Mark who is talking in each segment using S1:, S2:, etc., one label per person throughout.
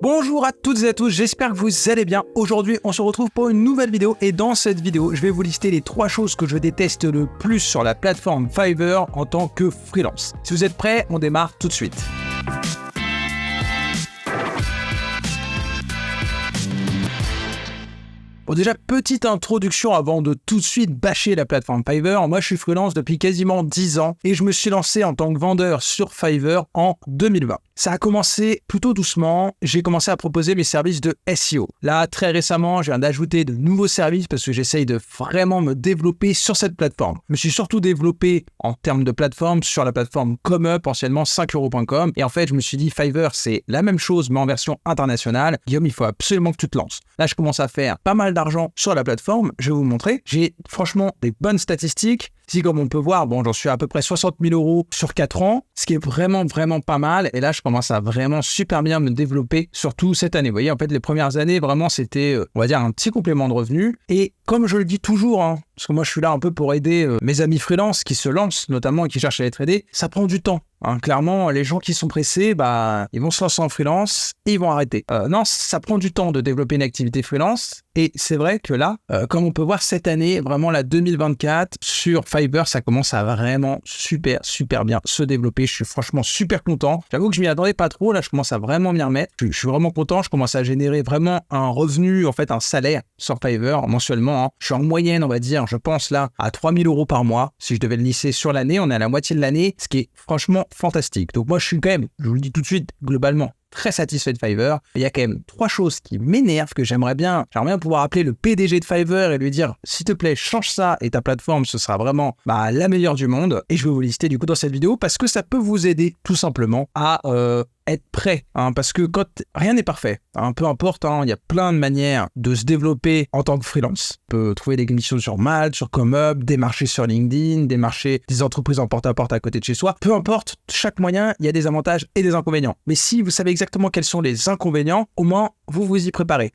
S1: Bonjour à toutes et à tous, j'espère que vous allez bien. Aujourd'hui, on se retrouve pour une nouvelle vidéo et dans cette vidéo, je vais vous lister les 3 choses que je déteste le plus sur la plateforme Fiverr en tant que freelance. Si vous êtes prêts, on démarre tout de suite. Bon, déjà, petite introduction avant de tout de suite bâcher la plateforme Fiverr. Moi, je suis freelance depuis quasiment 10 ans et je me suis lancé en tant que vendeur sur Fiverr en 2020. Ça a commencé plutôt doucement. J'ai commencé à proposer mes services de SEO. Là, très récemment, je viens d'ajouter de nouveaux services parce que j'essaye de vraiment me développer sur cette plateforme. Je me suis surtout développé en termes de plateforme sur la plateforme ComeUp, anciennement 5euros.com. Et en fait, je me suis dit, Fiverr, c'est la même chose, mais en version internationale. Guillaume, il faut absolument que tu te lances. Là, je commence à faire pas mal d'argent sur la plateforme. Je vais vous montrer. J'ai franchement des bonnes statistiques. Si, comme on peut voir, j'en suis à peu près 60 000 euros sur 4 ans, ce qui est vraiment pas mal. Et là, je commence à vraiment super bien me développer, surtout cette année. Vous voyez, en fait, les premières années, vraiment, c'était, on va dire, un petit complément de revenu. Et comme je le dis toujours, parce que moi, je suis là un peu pour aider mes amis freelance qui se lancent, notamment, et qui cherchent à être aidés, ça prend du temps. Clairement, les gens qui sont pressés, ils vont se lancer en freelance et ils vont arrêter. Non, ça prend du temps de développer une activité freelance. Et c'est vrai que là, comme on peut voir cette année, vraiment la 2024, sur Fiverr, ça commence à vraiment super bien se développer. Je suis franchement super content. J'avoue que je m'y attendais pas trop. Là, je commence à vraiment m'y remettre. Je suis vraiment content. Je commence à générer vraiment un revenu, en fait, un salaire sur Fiverr mensuellement. Je suis en moyenne, on va dire, je pense là, à 3 000 euros par mois. Si je devais le lisser sur l'année, on est à la moitié de l'année, ce qui est franchement fantastique. Donc moi, je suis quand même, je vous le dis tout de suite, globalement, très satisfait de Fiverr. Il y a quand même 3 choses qui m'énervent que j'aimerais bien pouvoir appeler le PDG de Fiverr et lui dire, s'il te plaît, change ça et ta plateforme, ce sera vraiment la meilleure du monde. Et je vais vous lister du coup dans cette vidéo parce que ça peut vous aider tout simplement à être prêt, parce que quand rien n'est parfait, peu importe, il y a plein de manières de se développer en tant que freelance. On peut trouver des missions sur Malte, sur ComeUp, démarcher sur LinkedIn, démarcher des entreprises en porte-à-porte à côté de chez soi. Peu importe, chaque moyen, il y a des avantages et des inconvénients. Mais si vous savez exactement quels sont les inconvénients, au moins vous vous y préparez.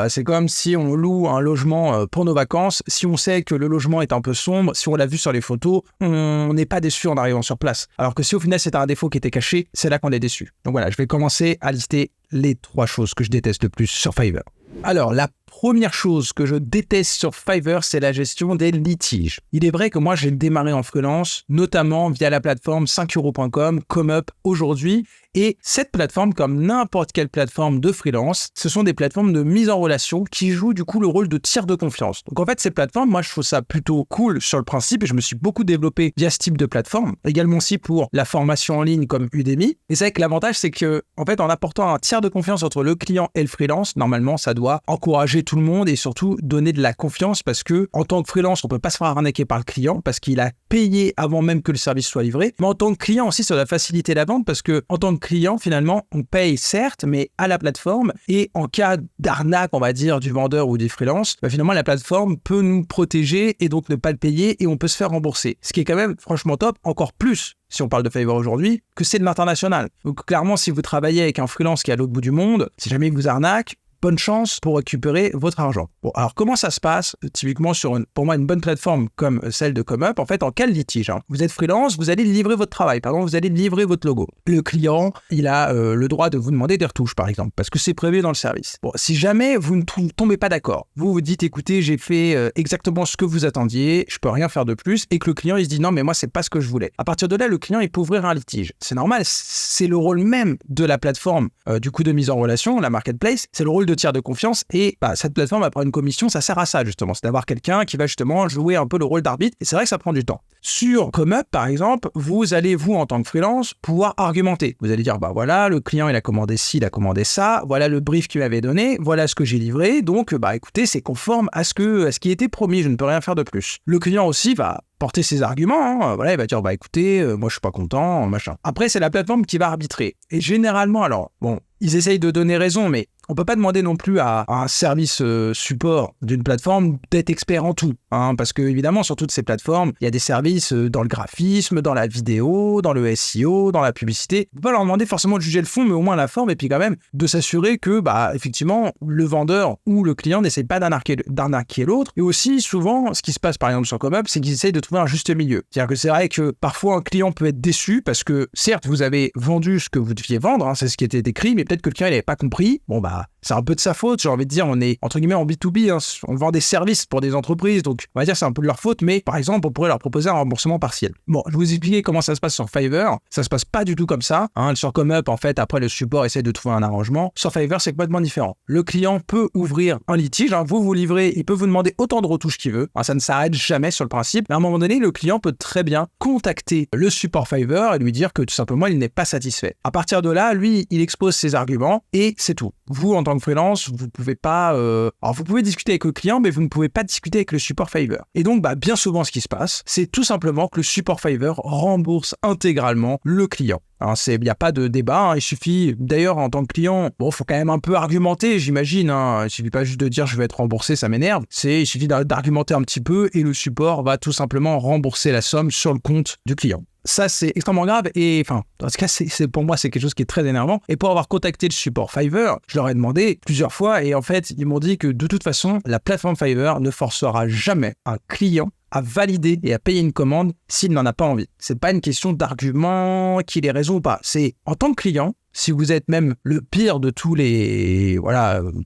S1: C'est comme si on loue un logement pour nos vacances. Si on sait que le logement est un peu sombre, si on l'a vu sur les photos, on n'est pas déçu en arrivant sur place. Alors que si au final c'est un défaut qui était caché, c'est là qu'on est déçu. Donc voilà, je vais commencer à lister les 3 choses que je déteste le plus sur Fiverr. Alors, la première chose que je déteste sur Fiverr, c'est la gestion des litiges. Il est vrai que moi, j'ai démarré en freelance, notamment via la plateforme 5euros.com, ComeUp aujourd'hui. Et cette plateforme, comme n'importe quelle plateforme de freelance, ce sont des plateformes de mise en relation qui jouent du coup le rôle de tiers de confiance. Donc en fait, ces plateformes, moi je trouve ça plutôt cool sur le principe et je me suis beaucoup développé via ce type de plateforme. Également aussi pour la formation en ligne comme Udemy. Et c'est vrai que l'avantage, c'est que en fait, en apportant un tiers de confiance entre le client et le freelance, normalement, ça doit encourager tout le monde et surtout donner de la confiance parce que en tant que freelance, on peut pas se faire arnaquer par le client parce qu'il a payé avant même que le service soit livré. Mais en tant que client aussi, ça doit faciliter la vente parce que en tant que client, finalement, on paye certes, mais à la plateforme. Et en cas d'arnaque, on va dire, du vendeur ou du freelance, finalement, la plateforme peut nous protéger et donc ne pas le payer et on peut se faire rembourser. Ce qui est quand même franchement top, encore plus si on parle de Fiverr aujourd'hui, que c'est de l'international. Donc clairement, si vous travaillez avec un freelance qui est à l'autre bout du monde, si jamais il vous arnaque, bonne chance pour récupérer votre argent. Bon, alors comment ça se passe typiquement sur pour moi une bonne plateforme comme celle de ComeUp, en fait, en cas de litige. Vous êtes freelance, vous allez livrer votre travail, vous allez livrer votre logo. Le client, il a le droit de vous demander des retouches, par exemple, parce que c'est prévu dans le service. Bon, si jamais vous ne tombez pas d'accord, vous vous dites, écoutez, j'ai fait exactement ce que vous attendiez, je peux rien faire de plus, et que le client, il se dit, non, mais moi, c'est pas ce que je voulais. À partir de là, le client, il peut ouvrir un litige. C'est normal, c'est le rôle même de la plateforme, du coup, de mise en relation, la marketplace, c'est le rôle de tiers de confiance et cette plateforme va prendre une commission, ça sert à ça justement, c'est d'avoir quelqu'un qui va justement jouer un peu le rôle d'arbitre et c'est vrai que ça prend du temps. Sur ComeUp par exemple, vous allez en tant que freelance pouvoir argumenter. Vous allez dire voilà, le client il a commandé ci, il a commandé ça, voilà le brief qu'il m'avait donné, voilà ce que j'ai livré, donc écoutez, c'est conforme à ce qui était promis, je ne peux rien faire de plus. Le client aussi va porter ses arguments, il va dire écoutez, moi je suis pas content, machin. Après c'est la plateforme qui va arbitrer. Et généralement ils essayent de donner raison, mais on peut pas demander non plus à un service support d'une plateforme d'être expert en tout, hein, parce que évidemment sur toutes ces plateformes, il y a des services dans le graphisme, dans la vidéo, dans le SEO, dans la publicité. On peut pas leur demander forcément de juger le fond, mais au moins la forme, et puis quand même de s'assurer que effectivement le vendeur ou le client n'essaie pas d'arnaquer l'autre. Et aussi souvent, ce qui se passe par exemple sur ComeUp, c'est qu'ils essayent de trouver un juste milieu. C'est-à-dire que c'est vrai que parfois un client peut être déçu parce que certes vous avez vendu ce que vous deviez vendre, hein, c'est ce qui était écrit, mais peut-être que le client il n'avait pas compris. Bon c'est un peu de sa faute, j'ai envie de dire, on est entre guillemets en B2B, hein, on vend des services pour des entreprises, donc on va dire c'est un peu de leur faute, mais par exemple on pourrait leur proposer un remboursement partiel. Bon, je vais vous expliquer comment ça se passe sur Fiverr, ça se passe pas du tout comme ça, hein. Sur ComeUp en fait, après le support essaie de trouver un arrangement. Sur Fiverr c'est complètement différent. Le client peut ouvrir un litige, hein, vous livrez, il peut vous demander autant de retouches qu'il veut, hein, ça ne s'arrête jamais sur le principe, mais à un moment donné le client peut très bien contacter le support Fiverr et lui dire que tout simplement il n'est pas satisfait. À partir de là, lui il expose ses arguments et c'est tout. Vous en tant que freelance, vous pouvez pas alors vous pouvez discuter avec le client, mais vous ne pouvez pas discuter avec le support Fiverr. Et donc bien souvent ce qui se passe, c'est tout simplement que le support Fiverr rembourse intégralement le client. Il n'y a pas de débat, hein. Il suffit, d'ailleurs en tant que client, faut quand même un peu argumenter, j'imagine, hein. Il suffit pas juste de dire je vais être remboursé, ça m'énerve. Il suffit d'argumenter un petit peu et le support va tout simplement rembourser la somme sur le compte du client. Ça, c'est extrêmement grave et dans ce cas, pour moi, c'est quelque chose qui est très énervant. Et pour avoir contacté le support Fiverr, je leur ai demandé plusieurs fois et en fait, ils m'ont dit que de toute façon, la plateforme Fiverr ne forcera jamais un client à valider et à payer une commande s'il n'en a pas envie. C'est pas une question d'argument, qu'il ait raison ou pas. C'est en tant que client, si vous êtes même le pire de tous les...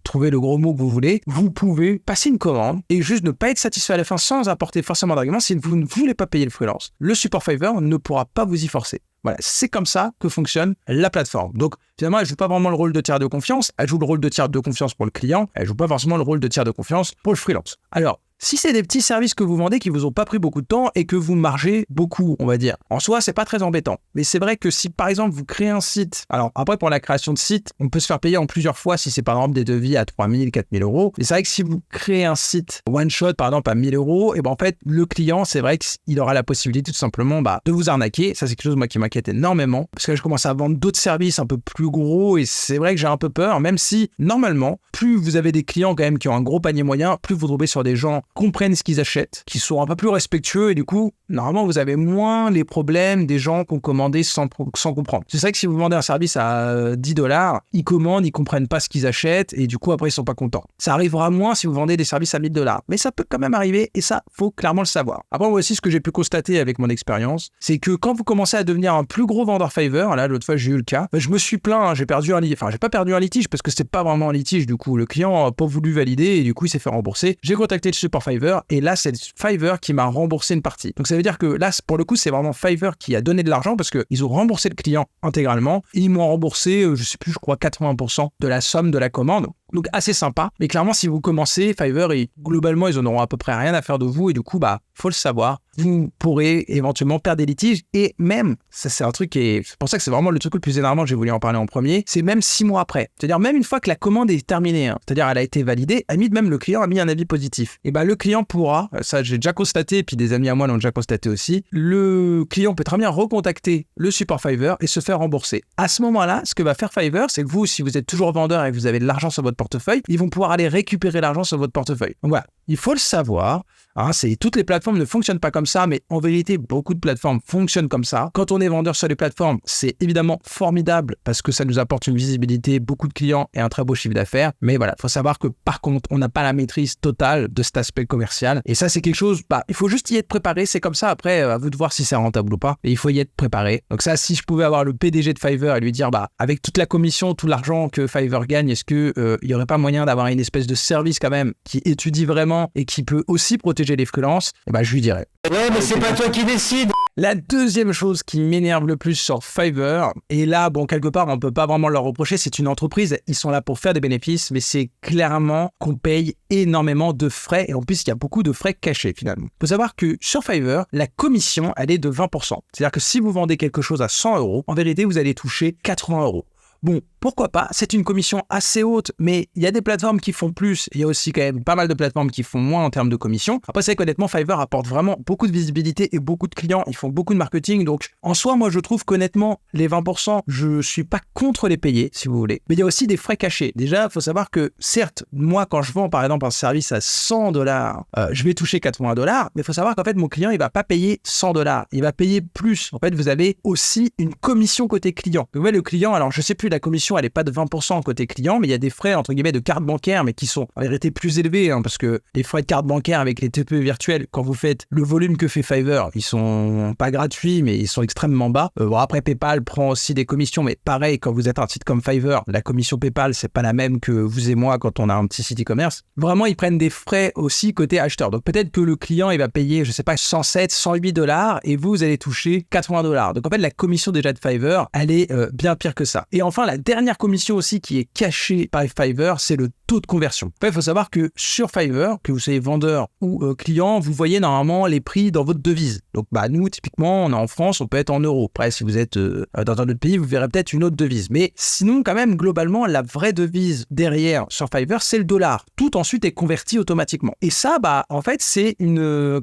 S1: trouvez le gros mot que vous voulez, vous pouvez passer une commande et juste ne pas être satisfait à la fin sans apporter forcément d'argument. Si vous ne voulez pas payer le freelance, le support Fiverr ne pourra pas vous y forcer. Voilà, c'est comme ça que fonctionne la plateforme. Donc, finalement, elle joue pas vraiment le rôle de tiers de confiance, elle joue le rôle de tiers de confiance pour le client, elle joue pas forcément le rôle de tiers de confiance pour le freelance. Alors, si c'est des petits services que vous vendez qui vous ont pas pris beaucoup de temps et que vous margez beaucoup, on va dire, en soi, c'est pas très embêtant. Mais c'est vrai que si, par exemple, vous créez un site, alors après, pour la création de site, on peut se faire payer en plusieurs fois si c'est par exemple des devis à 3 000, 4 000 euros. Et c'est vrai que si vous créez un site one shot, par exemple, à 1 000 euros, et en fait, le client, c'est vrai qu'il aura la possibilité tout simplement de vous arnaquer. Ça, c'est quelque chose, moi, qui m'inquiète énormément parce que là, je commence à vendre d'autres services un peu plus gros et c'est vrai que j'ai un peu peur, même si, normalement, plus vous avez des clients quand même qui ont un gros panier moyen, plus vous tombez sur des gens comprennent ce qu'ils achètent, qui sont un peu plus respectueux et du coup, normalement, vous avez moins les problèmes des gens qui ont commandé sans comprendre. C'est vrai que si vous vendez un service à 10$, ils commandent, ils comprennent pas ce qu'ils achètent et du coup, après, ils sont pas contents. Ça arrivera moins si vous vendez des services à 1000$, mais ça peut quand même arriver et ça, faut clairement le savoir. Après, moi aussi, ce que j'ai pu constater avec mon expérience, c'est que quand vous commencez à devenir un plus gros vendeur Fiverr, là, l'autre fois, j'ai eu le cas, je me suis plaint, hein, j'ai pas perdu un litige parce que c'était pas vraiment un litige, du coup, le client a pas voulu valider et du coup, il s'est fait rembourser. J'ai contacté le support Fiverr et là, c'est Fiverr qui m'a remboursé une partie. Donc, ça veut dire que là, pour le coup, c'est vraiment Fiverr qui a donné de l'argent parce qu'ils ont remboursé le client intégralement et ils m'ont remboursé, je crois 80% de la somme de la commande. Donc assez sympa, mais clairement si vous commencez, Fiverr, globalement ils en auront à peu près rien à faire de vous et du coup faut le savoir, vous pourrez éventuellement perdre des litiges et même, ça c'est un truc c'est pour ça que c'est vraiment le truc le plus énervant, j'ai voulu en parler en premier, c'est même 6 mois après, c'est-à-dire même une fois que la commande est terminée, hein, c'est-à-dire elle a été validée, même le client a mis un avis positif, et le client pourra, ça j'ai déjà constaté, et puis des amis à moi l'ont déjà constaté aussi, le client peut très bien recontacter le support Fiverr et se faire rembourser. À ce moment-là, ce que va faire Fiverr, c'est que vous, si vous êtes toujours vendeur et que vous avez de l'argent sur votre portefeuille, ils vont pouvoir aller récupérer l'argent sur votre portefeuille. Donc voilà, il faut le savoir. Hein, toutes les plateformes ne fonctionnent pas comme ça, mais en vérité, beaucoup de plateformes fonctionnent comme ça. Quand on est vendeur sur les plateformes, c'est évidemment formidable parce que ça nous apporte une visibilité, beaucoup de clients et un très beau chiffre d'affaires. Mais voilà, il faut savoir que par contre, on n'a pas la maîtrise totale de cet aspect commercial. Et ça, c'est quelque chose, il faut juste y être préparé. C'est comme ça, après, à vous de voir si c'est rentable ou pas. Et il faut y être préparé. Donc ça, si je pouvais avoir le PDG de Fiverr et lui dire, avec toute la commission, tout l'argent que Fiverr gagne, est-ce que il n'y aurait pas moyen d'avoir une espèce de service quand même qui étudie vraiment et qui peut aussi protéger les freelances, je lui dirais.
S2: Ouais, mais c'est pas toi qui décide.
S1: La deuxième chose qui m'énerve le plus sur Fiverr, et là, quelque part, on peut pas vraiment leur reprocher, c'est une entreprise, ils sont là pour faire des bénéfices, mais c'est clairement qu'on paye énormément de frais, et en plus, il y a beaucoup de frais cachés, finalement. Il faut savoir que sur Fiverr, la commission, elle est de 20%. C'est-à-dire que si vous vendez quelque chose à 100 €, en vérité, vous allez toucher 80 €. Bon, pourquoi pas, c'est une commission assez haute, mais il y a des plateformes qui font plus, il y a aussi quand même pas mal de plateformes qui font moins en termes de commission. Après, c'est vrai qu'honnêtement, Fiverr apporte vraiment beaucoup de visibilité et beaucoup de clients, ils font beaucoup de marketing, donc en soi, moi je trouve qu'honnêtement, les 20%, je suis pas contre les payer, si vous voulez. Mais il y a aussi des frais cachés. Déjà, il faut savoir que, certes, moi quand je vends par exemple un service à $100, je vais toucher $80, mais il faut savoir qu'en fait, mon client, il va pas payer $100, il va payer plus. En fait, vous avez aussi une commission côté client. Donc, ouais, le client, alors je sais plus, la commission, elle est pas de 20% côté client, mais il y a des frais, entre guillemets, de carte bancaire, mais qui sont en vérité plus élevés, parce que les frais de carte bancaire avec les TPE virtuels, quand vous faites le volume que fait Fiverr, ils sont pas gratuits, mais ils sont extrêmement bas. Bon, après, PayPal prend aussi des commissions, mais pareil, quand vous êtes un site comme Fiverr, la commission PayPal, c'est pas la même que vous et moi quand on a un petit site e-commerce. Vraiment, ils prennent des frais aussi côté acheteur. Donc peut-être que le client, il va payer, je sais pas, 107, $108, et vous allez toucher $80. Donc en fait, la commission déjà de Fiverr, elle est bien pire que ça. Et enfin, la dernière commission aussi qui est cachée par Fiverr, c'est le taux de conversion. En fait, il faut savoir que sur Fiverr, que vous soyez vendeur ou client, vous voyez normalement les prix dans votre devise. Donc nous, typiquement, on est en France, on peut être en euros. Après, si vous êtes dans un autre pays, vous verrez peut-être une autre devise. Mais sinon, quand même, globalement, la vraie devise derrière sur Fiverr, c'est le dollar. Tout ensuite est converti automatiquement. Et ça, en fait, c'est une,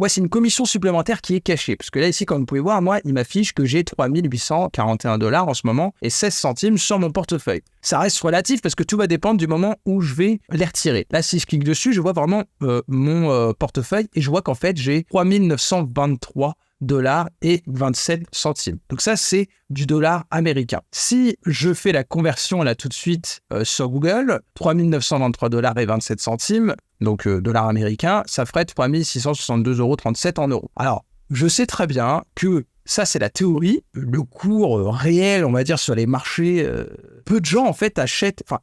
S1: c'est une commission supplémentaire qui est cachée. Parce que là, ici, comme vous pouvez voir, moi, il m'affiche que j'ai $3 841 en ce moment et 16 centimes sur mon portefeuille. Ça reste relatif parce que tout va dépendre du moment où je vais les retirer. Là, si je clique dessus, je vois vraiment mon portefeuille et je vois qu'en fait, j'ai $3 923 et 27 centimes. Donc ça, c'est du dollar américain. Si je fais la conversion là tout de suite sur Google, $3 et 27 centimes, donc dollar américain, ça ferait 3662,37 € en euros. Alors, je sais très bien que ça, c'est la théorie. Le cours réel, on va dire, sur les marchés, peu de gens, en fait,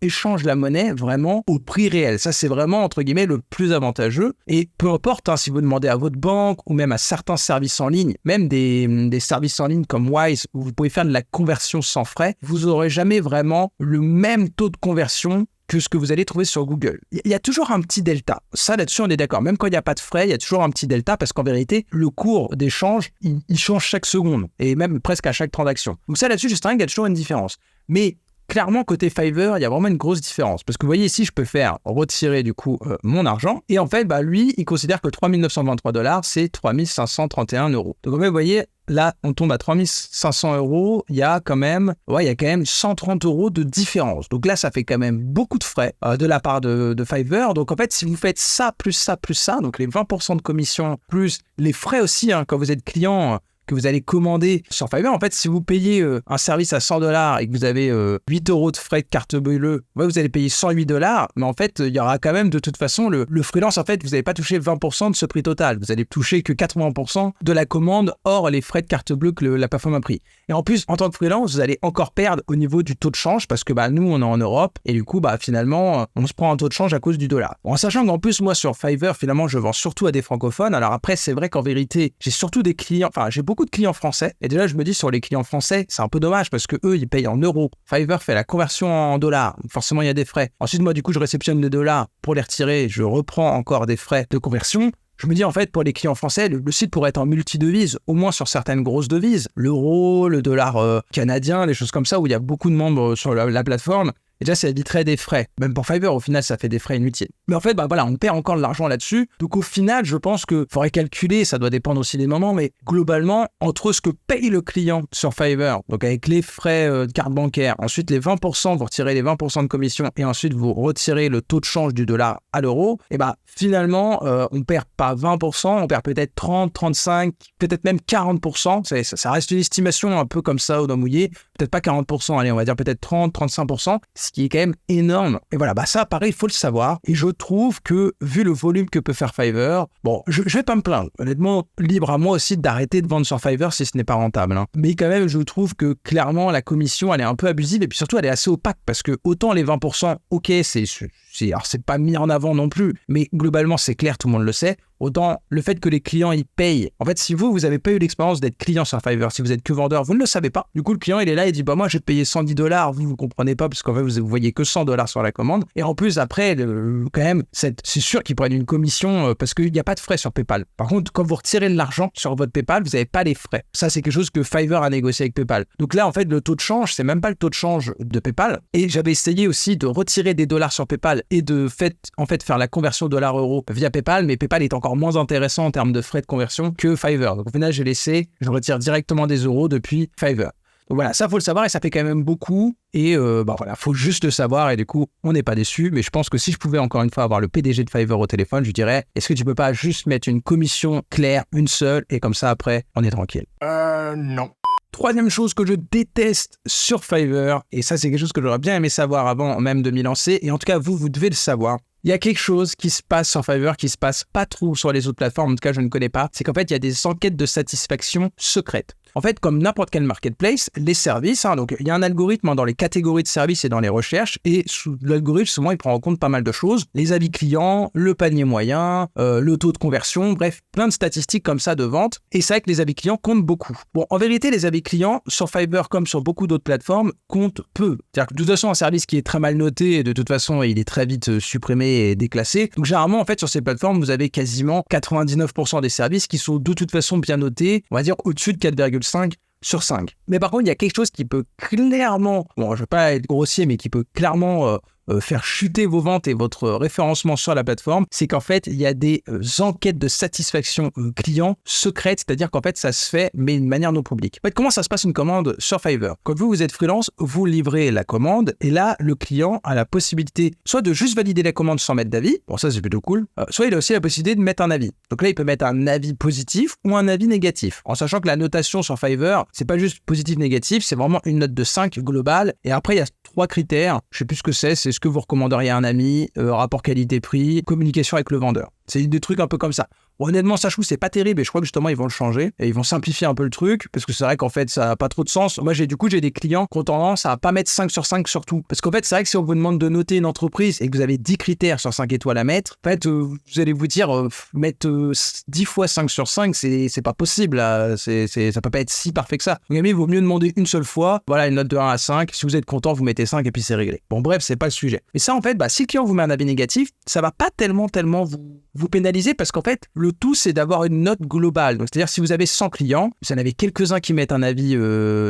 S1: échangent la monnaie vraiment au prix réel. Ça, c'est vraiment, entre guillemets, le plus avantageux. Et peu importe, si vous demandez à votre banque ou même à certains services en ligne, même des services en ligne comme Wise, où vous pouvez faire de la conversion sans frais, vous n'aurez jamais vraiment le même taux de conversion que ce que vous allez trouver sur Google. Il y a toujours un petit delta. Ça, là-dessus, on est d'accord. Même quand il n'y a pas de frais, il y a toujours un petit delta parce qu'en vérité, le cours d'échange, il change chaque seconde et même presque à chaque transaction. Donc ça, là-dessus, juste qu'il y a toujours une différence. Mais clairement, côté Fiverr, il y a vraiment une grosse différence. Parce que vous voyez ici, je peux faire retirer du coup mon argent. Et en fait, lui, il considère que $3 923, c'est 3531 €. Donc en fait, vous voyez, là, on tombe à 3500 €. Il y a quand même 130 € de différence. Donc là, ça fait quand même beaucoup de frais de la part de Fiverr. Donc en fait, si vous faites ça, plus ça, plus ça, donc les 20% de commission, plus les frais aussi, quand vous êtes client, que vous allez commander sur Fiverr, en fait, si vous payez un service à $100 et que vous avez 8 € de frais de carte bleue, vous allez payer $108, mais en fait, il y aura quand même de toute façon le freelance, en fait, vous n'allez pas toucher 20% de ce prix total. Vous allez toucher que 80% de la commande hors les frais de carte bleue que la plateforme a pris. Et en plus, en tant que freelance, vous allez encore perdre au niveau du taux de change parce que nous, on est en Europe et du coup, finalement, on se prend un taux de change à cause du dollar. Bon, en sachant qu'en plus, moi, sur Fiverr, finalement, je vends surtout à des francophones. Alors après, c'est vrai qu'en vérité, j'ai surtout des clients, j'ai beaucoup de clients français. Et déjà, je me dis, sur les clients français, c'est un peu dommage parce que eux, ils payent en euros. Fiverr fait la conversion en dollars. Forcément, il y a des frais. Ensuite, moi, du coup, je réceptionne les dollars pour les retirer. Je reprends encore des frais de conversion. Je me dis, en fait, pour les clients français, le site pourrait être en multi-devises, au moins sur certaines grosses devises. L'euro, le dollar canadien, des choses comme ça, où il y a beaucoup de membres sur la plateforme. Et déjà, ça éviterait des frais. Même pour Fiverr, au final, ça fait des frais inutiles. Mais en fait, on perd encore de l'argent là-dessus. Donc au final, je pense qu'il faudrait calculer, ça doit dépendre aussi des moments, mais globalement, entre ce que paye le client sur Fiverr, donc avec les frais de carte bancaire, ensuite les 20%, vous retirez les 20% de commission, et ensuite vous retirez le taux de change du dollar à l'euro, et finalement, on perd pas 20%, on perd peut-être 30, 35, peut-être même 40%. Ça reste une estimation un peu comme ça au doigt mouillé. Peut-être pas 40%, allez, on va dire peut-être 30, 35%. Ce qui est quand même énorme. Et voilà, ça, pareil, il faut le savoir. Et je trouve que, vu le volume que peut faire Fiverr, je vais pas me plaindre. Honnêtement, libre à moi aussi d'arrêter de vendre sur Fiverr si ce n'est pas rentable. Mais quand même, je trouve que, clairement, la commission, elle est un peu abusive et puis surtout, elle est assez opaque parce que autant les 20%, ok, c'est pas mis en avant non plus, mais globalement, c'est clair, tout le monde le sait. autant le fait que les clients ils payent. En fait, si vous avez pas eu l'expérience d'être client sur Fiverr, si vous êtes que vendeur, vous ne le savez pas. Du coup, le client il est là, il dit bah moi j'ai payé $110, vous comprenez pas parce qu'en fait vous voyez que $100 sur la commande. Et en plus après, quand même, c'est sûr qu'ils prennent une commission parce qu'il n'y a pas de frais sur PayPal. Par contre, quand vous retirez de l'argent sur votre PayPal, vous n'avez pas les frais. Ça c'est quelque chose que Fiverr a négocié avec PayPal. Donc là en fait le taux de change, c'est même pas le taux de change de PayPal. Et j'avais essayé aussi de retirer des dollars sur PayPal et de faire la conversion dollar-euro via PayPal, mais PayPal est encore moins intéressant en termes de frais de conversion que Fiverr. Donc au final, je retire directement des euros depuis Fiverr. Donc voilà, ça faut le savoir et ça fait quand même beaucoup. Et faut juste le savoir et du coup, on n'est pas déçu. Mais je pense que si je pouvais encore une fois avoir le PDG de Fiverr au téléphone, je lui dirais, est-ce que tu peux pas juste mettre une commission claire, une seule, et comme ça après, on est tranquille.
S2: Non.
S1: Troisième chose que je déteste sur Fiverr, et ça c'est quelque chose que j'aurais bien aimé savoir avant même de m'y lancer, et en tout cas vous devez le savoir. Il y a quelque chose qui se passe sur Fiverr qui se passe pas trop sur les autres plateformes, en tout cas je ne connais pas, c'est qu'en fait il y a des enquêtes de satisfaction secrètes. En fait, comme n'importe quel marketplace, les services, donc il y a un algorithme dans les catégories de services et dans les recherches, et l'algorithme, souvent, il prend en compte pas mal de choses. Les avis clients, le panier moyen, le taux de conversion, bref, plein de statistiques comme ça de vente. Et c'est vrai que les avis clients comptent beaucoup. Bon, en vérité, les avis clients, sur Fiverr comme sur beaucoup d'autres plateformes, comptent peu. C'est-à-dire que de toute façon, un service qui est très mal noté, et de toute façon, il est très vite supprimé et déclassé. Donc généralement, en fait, sur ces plateformes, vous avez quasiment 99% des services qui sont de toute façon bien notés, on va dire au-dessus de 4,5 sur 5. Mais par contre, il y a quelque chose qui peut clairement, je ne vais pas être grossier, mais qui peut clairement faire chuter vos ventes et votre référencement sur la plateforme, c'est qu'en fait, il y a des enquêtes de satisfaction client secrètes, c'est-à-dire qu'en fait, ça se fait, mais de manière non publique. En fait, comment ça se passe une commande sur Fiverr? Quand vous êtes freelance, vous livrez la commande, et là, le client a la possibilité soit de juste valider la commande sans mettre d'avis, bon ça c'est plutôt cool, soit il a aussi la possibilité de mettre un avis. Donc là, il peut mettre un avis positif ou un avis négatif, en sachant que la notation sur Fiverr, c'est pas juste positif-négatif, c'est vraiment une note de 5 globale, et après, il y a 3 critères, je sais plus ce que c'est ce que vous recommanderiez à un ami, rapport qualité-prix, communication avec le vendeur. C'est des trucs un peu comme ça. Bon, honnêtement, ça, je trouve, c'est pas terrible et je crois que justement, ils vont le changer et ils vont simplifier un peu le truc parce que c'est vrai qu'en fait, ça n'a pas trop de sens. Moi, j'ai des clients qui ont tendance à pas mettre 5 sur 5 sur tout. Parce qu'en fait, c'est vrai que si on vous demande de noter une entreprise et que vous avez 10 critères sur 5 étoiles à mettre, en fait, vous allez vous dire, mettre 10 fois 5 sur 5, c'est pas possible. Là. Ça peut pas être si parfait que ça. Donc, il vaut mieux demander une seule fois. Voilà, une note de 1 à 5. Si vous êtes content, vous mettez 5 et puis c'est réglé. Bon, bref, c'est pas le sujet. Mais ça, en fait, si le client vous met un avis négatif, ça va pas tellement vous pénaliser parce qu'en fait, le tout, c'est d'avoir une note globale. Donc, c'est-à-dire, si vous avez 100 clients, vous en avez quelques-uns qui mettent un avis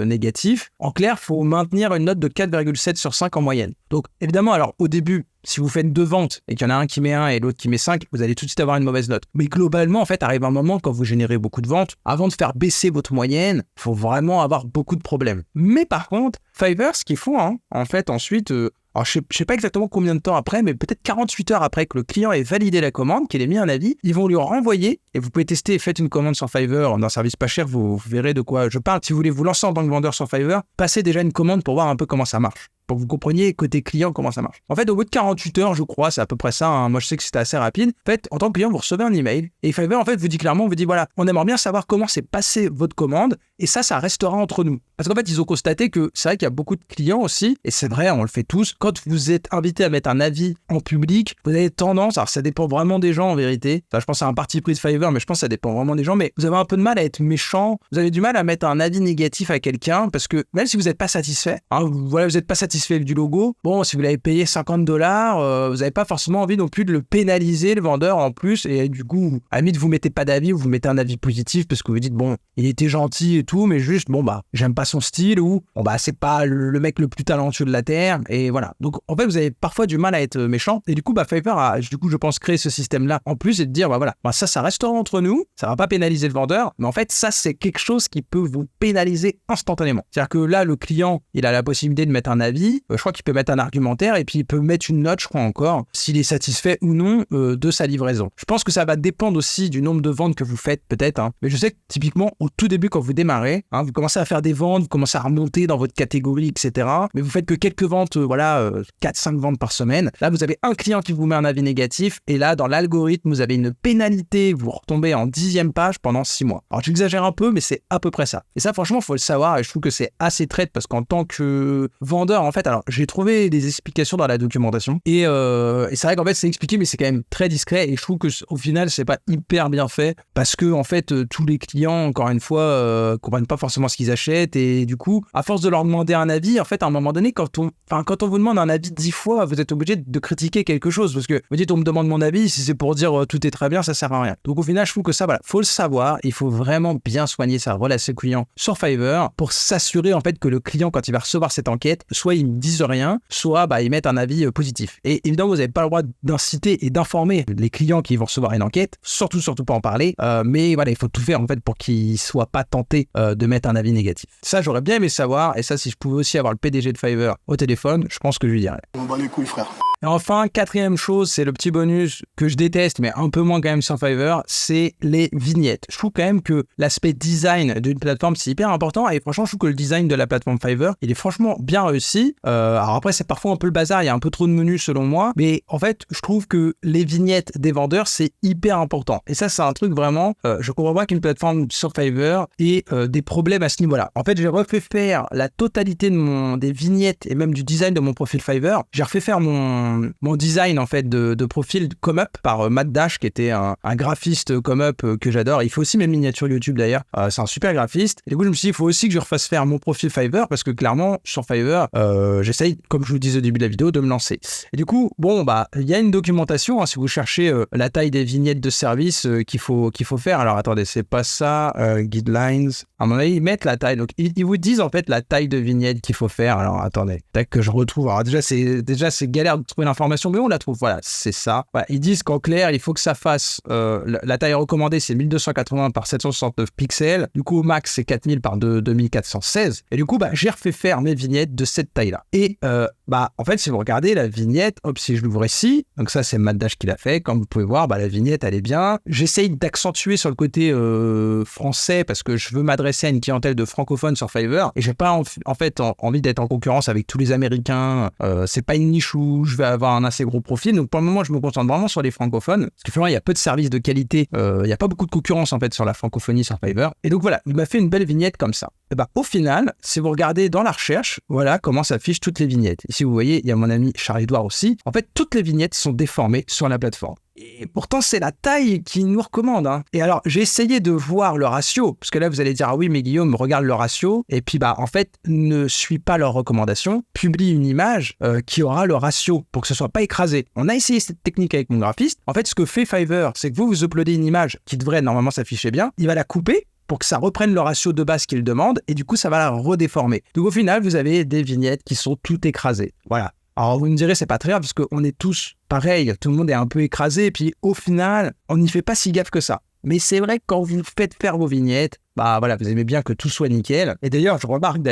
S1: négatif, en clair, il faut maintenir une note de 4,7 sur 5 en moyenne. Donc, évidemment, alors, au début, si vous faites 2 ventes et qu'il y en a un qui met 1 et l'autre qui met 5, vous allez tout de suite avoir une mauvaise note. Mais globalement, en fait, arrive un moment quand vous générez beaucoup de ventes, avant de faire baisser votre moyenne, il faut vraiment avoir beaucoup de problèmes. Mais par contre, Fiverr, ce qu'ils font, en fait, ensuite... alors, je sais pas exactement combien de temps après, mais peut-être 48 heures après que le client ait validé la commande, qu'il ait mis un avis, ils vont lui renvoyer, et vous pouvez tester, faites une commande sur Fiverr, d'un service pas cher, vous verrez de quoi je parle. Si vous voulez vous lancer en tant que vendeur sur Fiverr, passez déjà une commande pour voir un peu comment ça marche. Pour que vous compreniez côté client comment ça marche. En fait, au bout de 48 heures, je crois, c'est à peu près ça, moi je sais que c'était assez rapide. En fait, en tant que client, vous recevez un email et Fiverr, en fait, vous dit clairement, vous dit voilà, on aimerait bien savoir comment s'est passée votre commande et ça restera entre nous. Parce qu'en fait, ils ont constaté que c'est vrai qu'il y a beaucoup de clients aussi, et c'est vrai, on le fait tous, quand vous êtes invité à mettre un avis en public, vous avez tendance, alors ça dépend vraiment des gens en vérité, je pense à un parti pris de Fiverr, mais je pense que ça dépend vraiment des gens, mais vous avez un peu de mal à être méchant, vous avez du mal à mettre un avis négatif à quelqu'un, parce que même si vous n'êtes pas satisfait, vous n'êtes pas satisfait du logo, bon, si vous l'avez payé $50, vous n'avez pas forcément envie non plus de le pénaliser, le vendeur en plus, et du coup, à la limite, vous mettez pas d'avis ou vous mettez un avis positif parce que vous dites, bon, il était gentil et tout, mais juste, j'aime pas son style ou, c'est pas le mec le plus talentueux de la Terre, et voilà. Donc, en fait, vous avez parfois du mal à être méchant, et du coup, Fiverr a, je pense, créé ce système-là en plus et de dire, ça restera entre nous, ça va pas pénaliser le vendeur, mais en fait, ça, c'est quelque chose qui peut vous pénaliser instantanément. C'est-à-dire que là, le client, il a la possibilité de mettre un avis, je crois qu'il peut mettre un argumentaire, et puis il peut mettre une note, je crois encore, s'il est satisfait ou non de sa livraison. Je pense que ça va dépendre aussi du nombre de ventes que vous faites, peut-être, mais je sais que typiquement, au tout début, quand vous démarrez, vous commencez à faire des ventes, vous commencez à remonter dans votre catégorie, etc. Mais vous faites que quelques ventes, 4-5 ventes par semaine. Là, vous avez un client qui vous met un avis négatif, et là, dans l'algorithme, vous avez une pénalité, vous retombez en 10e page pendant 6 mois. Alors, j'exagère un peu, mais c'est à peu près ça. Et ça, franchement, il faut le savoir, et je trouve que c'est assez traite, parce qu'en tant que vendeur, en fait, alors j'ai trouvé des explications dans la documentation et c'est vrai qu'en fait c'est expliqué mais c'est quand même très discret et je trouve que au final c'est pas hyper bien fait parce que en fait tous les clients encore une fois comprennent pas forcément ce qu'ils achètent et du coup à force de leur demander un avis en fait à un moment donné quand on vous demande un avis 10 fois vous êtes obligé de critiquer quelque chose parce que vous dites on me demande mon avis si c'est pour dire tout est très bien ça sert à rien. Donc au final je trouve que ça voilà faut le savoir, il faut vraiment bien soigner sa relation client sur Fiverr pour s'assurer en fait que le client quand il va recevoir cette enquête soit il ne dise rien soit ils mettent un avis positif. Et évidemment vous n'avez pas le droit d'inciter et d'informer les clients qui vont recevoir une enquête, surtout pas en parler, mais voilà il faut tout faire en fait pour qu'ils soient pas tentés de mettre un avis négatif. Ça j'aurais bien aimé savoir et ça si je pouvais aussi avoir le PDG de Fiverr au téléphone, je pense que je lui dirais.
S3: On bat les couilles frère.
S1: Et enfin, quatrième chose, c'est le petit bonus que je déteste, mais un peu moins quand même sur Fiverr, c'est les vignettes. Je trouve quand même que l'aspect design d'une plateforme, c'est hyper important. Et franchement, je trouve que le design de la plateforme Fiverr, il est franchement bien réussi. Alors après, c'est parfois un peu le bazar, il y a un peu trop de menus selon moi. Mais en fait, je trouve que les vignettes des vendeurs, c'est hyper important. Et ça, c'est un truc vraiment, je comprends pas qu'une plateforme sur Fiverr ait des problèmes à ce niveau-là. En fait, j'ai refait faire la totalité des vignettes et même du design de mon profil Fiverr. J'ai refait faire mon design en fait de profil ComeUp par Matt Dash qui était un graphiste ComeUp que j'adore. Il fait aussi mes miniatures YouTube d'ailleurs. C'est un super graphiste. Et du coup je me suis dit il faut aussi que je refasse faire mon profil Fiverr parce que clairement sur Fiverr j'essaye comme je vous le disais au début de la vidéo de me lancer. Et du coup bon il y a une documentation si vous cherchez la taille des vignettes de service qu'il faut faire. Alors attendez c'est pas ça guidelines. À mon avis ils mettent la taille donc ils vous disent en fait la taille de vignette qu'il faut faire. Alors attendez tac que je retrouve. Alors déjà c'est galère de trouver l'information mais on la trouve voilà c'est ça. Voilà, ils disent qu'en clair il faut que ça fasse la taille recommandée c'est 1280 par 769 pixels, du coup au max c'est 4000 par 2416 et du coup j'ai refait faire mes vignettes de cette taille là et en fait si vous regardez la vignette si je l'ouvre ici donc ça c'est Matt Dash qui l'a fait comme vous pouvez voir la vignette elle est bien. J'essaye d'accentuer sur le côté français parce que je veux m'adresser à une clientèle de francophones sur Fiverr et j'ai pas envie d'être en concurrence avec tous les américains. C'est pas une niche où je vais avoir un assez gros profil donc pour le moment je me concentre vraiment sur les francophones parce que finalement il y a peu de services de qualité, il y a pas beaucoup de concurrence en fait sur la francophonie sur Fiverr et donc voilà il m'a fait une belle vignette comme ça. Et au final si vous regardez dans la recherche voilà comment s'affichent toutes les vignettes. Ici vous voyez il y a mon ami Charles-Édouard aussi. En fait toutes les vignettes sont déformées sur la plateforme. Et pourtant, c'est la taille qui nous recommande. Et alors, j'ai essayé de voir le ratio, parce que là, vous allez dire, ah oui, mais Guillaume, regarde le ratio. Et puis, en fait, ne suis pas leurs recommandations. Publie une image qui aura le ratio pour que ce soit pas écrasé. On a essayé cette technique avec mon graphiste. En fait, ce que fait Fiverr, c'est que vous uploadez une image qui devrait normalement s'afficher bien. Il va la couper pour que ça reprenne le ratio de base qu'il demande. Et du coup, ça va la redéformer. Donc, au final, vous avez des vignettes qui sont toutes écrasées. Voilà. Alors vous me direz c'est pas très grave parce qu'on est tous pareils, tout le monde est un peu écrasé et puis au final on n'y fait pas si gaffe que ça. Mais c'est vrai que quand vous faites faire vos vignettes, vous aimez bien que tout soit nickel. Et d'ailleurs je remarque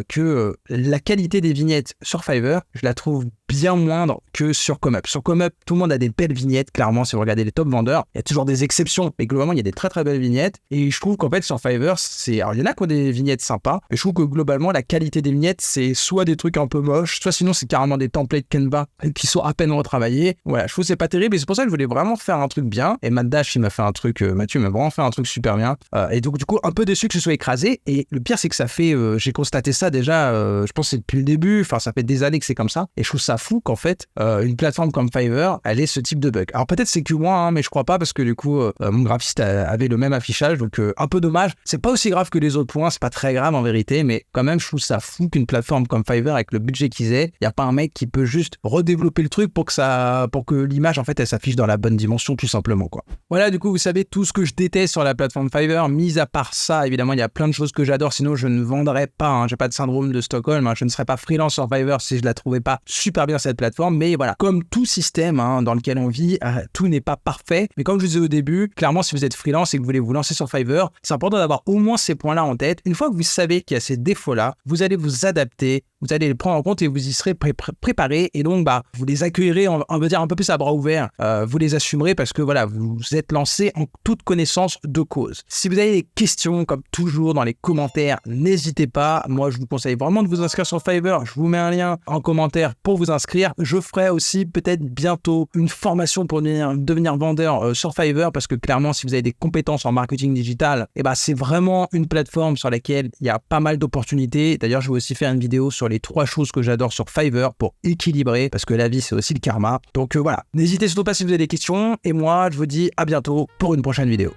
S1: que la qualité des vignettes sur Fiverr, je la trouve bien moindre que sur ComeUp. Sur ComeUp, tout le monde a des belles vignettes, clairement, si vous regardez les top vendeurs. Il y a toujours des exceptions, mais globalement, il y a des très très belles vignettes. Et je trouve qu'en fait, sur Fiverr, alors il y en a qui ont des vignettes sympas, mais je trouve que globalement, la qualité des vignettes, c'est soit des trucs un peu moches, soit sinon, c'est carrément des templates Canva qui sont à peine retravaillés. Voilà, je trouve que c'est pas terrible, et c'est pour ça que je voulais vraiment faire un truc bien. Et Matt Dash, il m'a fait un truc, Mathieu m'a vraiment fait un truc super bien. Et donc, du coup, un peu déçu que ce soit écrasé. Et le pire, c'est que ça fait, j'ai constaté ça déjà, je pense que c'est depuis le début, ça fait des années que c'est comme ça. Et je trouve ça fou qu'en fait, une plateforme comme Fiverr, elle ait ce type de bug. Alors peut-être c'est que moi, mais je crois pas parce que du coup, mon graphiste avait le même affichage, donc un peu dommage. C'est pas aussi grave que les autres points, c'est pas très grave en vérité, mais quand même, je trouve ça fou qu'une plateforme comme Fiverr, avec le budget qu'ils aient, il y a pas un mec qui peut juste redévelopper le truc pour que l'image, en fait, elle s'affiche dans la bonne dimension, tout simplement, quoi. Voilà, du coup, vous savez tout ce que je déteste sur la plateforme Fiverr. Mis à part ça, évidemment, il y a plein de choses que j'adore, sinon je ne vendrais pas, j'ai pas de syndrome de Stockholm, je ne serais pas freelance sur Fiverr si je la trouvais pas super bien cette plateforme. Mais voilà, comme tout système dans lequel on vit, tout n'est pas parfait. Mais comme je disais au début, clairement, si vous êtes freelance et que vous voulez vous lancer sur Fiverr, c'est important d'avoir au moins ces points-là en tête. Une fois que vous savez qu'il y a ces défauts-là, vous allez vous adapter, vous allez les prendre en compte et vous y serez préparé. Et donc, vous les accueillerez, on va dire, un peu plus à bras ouverts. Vous les assumerez parce que voilà, vous êtes lancé en toute connaissance de cause. Si vous avez des questions questions, comme toujours dans les commentaires, n'hésitez pas. Moi, je vous conseille vraiment de vous inscrire sur Fiverr. Je vous mets un lien en commentaire pour vous inscrire. Je ferai aussi peut-être bientôt une formation pour devenir vendeur sur Fiverr, parce que clairement, si vous avez des compétences en marketing digital, c'est vraiment une plateforme sur laquelle il y a pas mal d'opportunités. D'ailleurs, je vais aussi faire une vidéo sur les 3 choses que j'adore sur Fiverr pour équilibrer, parce que la vie, c'est aussi le karma. Donc voilà, n'hésitez surtout pas si vous avez des questions. Et moi, je vous dis à bientôt pour une prochaine vidéo.